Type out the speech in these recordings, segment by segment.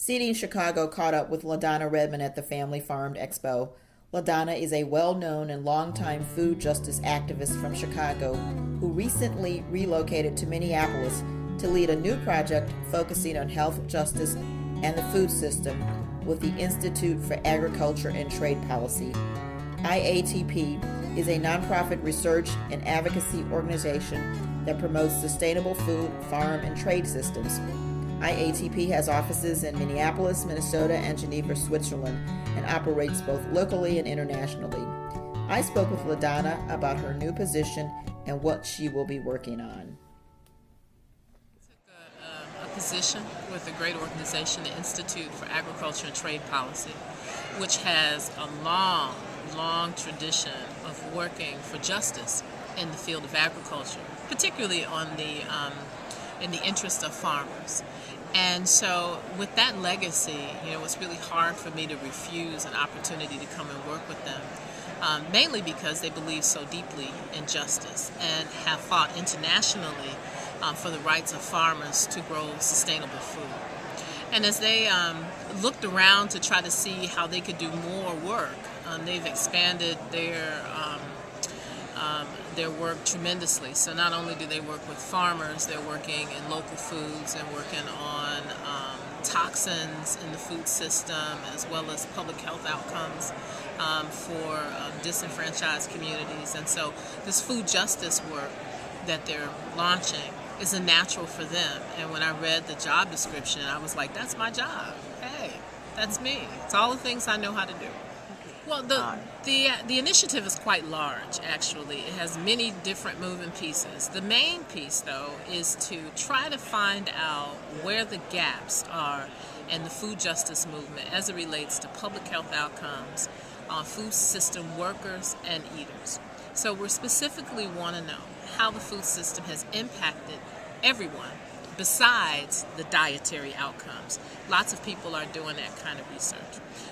Seating Chicago caught up with LaDonna Redmond at the Family Farmed Expo. LaDonna is a well-known and longtime food justice activist from Chicago who recently relocated to Minneapolis to lead a new project focusing on health justice and the food system with the Institute for Agriculture and Trade Policy. IATP is a nonprofit research and advocacy organization that promotes sustainable food, farm, and trade systems. IATP has offices in Minneapolis, Minnesota, and Geneva, Switzerland, and operates both locally and internationally. I spoke with LaDonna about her new position and what she will be working on. A position with a great organization, the Institute for Agriculture and Trade Policy, which has a long tradition of working for justice in the field of agriculture, particularly in the interest of farmers. And so with that legacy, it's really hard for me to refuse an opportunity to come and work with them, mainly because they believe so deeply in justice and have fought internationally for the rights of farmers to grow sustainable food. And as they looked around to try to see how they could do more work, they've expanded their work tremendously. So not only do they work with farmers, they're working in local foods and working on toxins in the food system, as well as public health outcomes for disenfranchised communities. And so this food justice work that they're launching is a natural for them. And when I read the job description, I was like, that's my job. Hey, that's me. It's all the things I know how to do. Well, the initiative is quite large, actually. It has many different moving pieces. The main piece, though, is to try to find out where the gaps are in the food justice movement as it relates to public health outcomes on food system workers and eaters. So we specifically want to know how the food system has impacted everyone besides the dietary outcomes. Lots of people are doing that kind of research.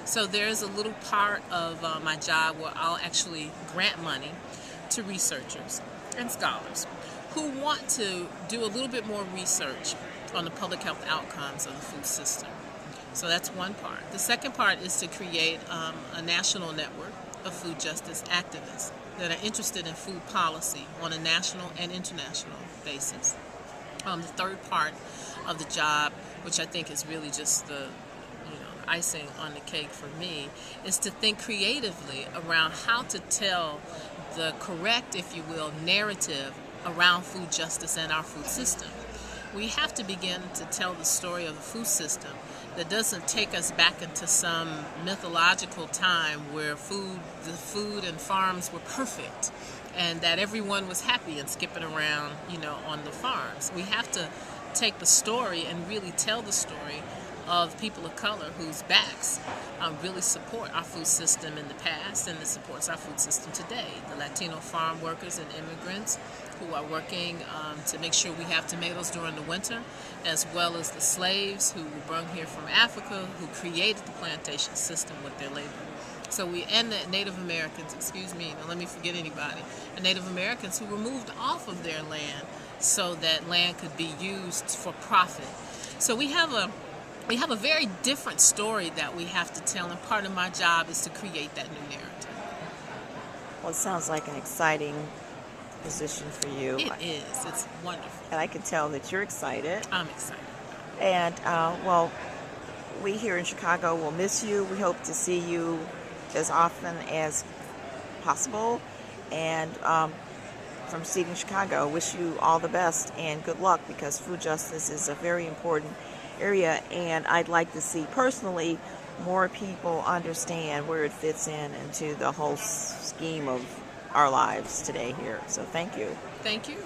So there's a little part of my job where I'll actually grant money to researchers and scholars who want to do a little bit more research on the public health outcomes of the food system. So that's one part. The second part is to create a national network of food justice activists that are interested in food policy on a national and international basis. The third part of the job, which I think is really just the icing on the cake for me, is to think creatively around how to tell the correct, if you will, narrative around food justice and our food system. We have to begin to tell the story of the food system that doesn't take us back into some mythological time where the food and farms were perfect and that everyone was happy and skipping around, on the farms. We have to take the story and really tell the story of people of color whose backs really support our food system in the past and that supports our food system today. The Latino farm workers and immigrants who are working to make sure we have tomatoes during the winter, as well as the slaves who were brought here from Africa, who created the plantation system with their labor. And the Native Americans, don't let me forget anybody, the Native Americans who were moved off of their land so that land could be used for profit. So we have a very different story that we have to tell, and part of my job is to create that new narrative. Well, it sounds like an exciting position for you. It is. It's wonderful. And I can tell that you're excited. I'm excited. And, we here in Chicago will miss you. We hope to see you as often as possible. And from Seating Chicago, wish you all the best and good luck, because food justice is a very important area, and I'd like to see personally more people understand where it fits into the whole scheme of our lives today here. So thank you. Thank you.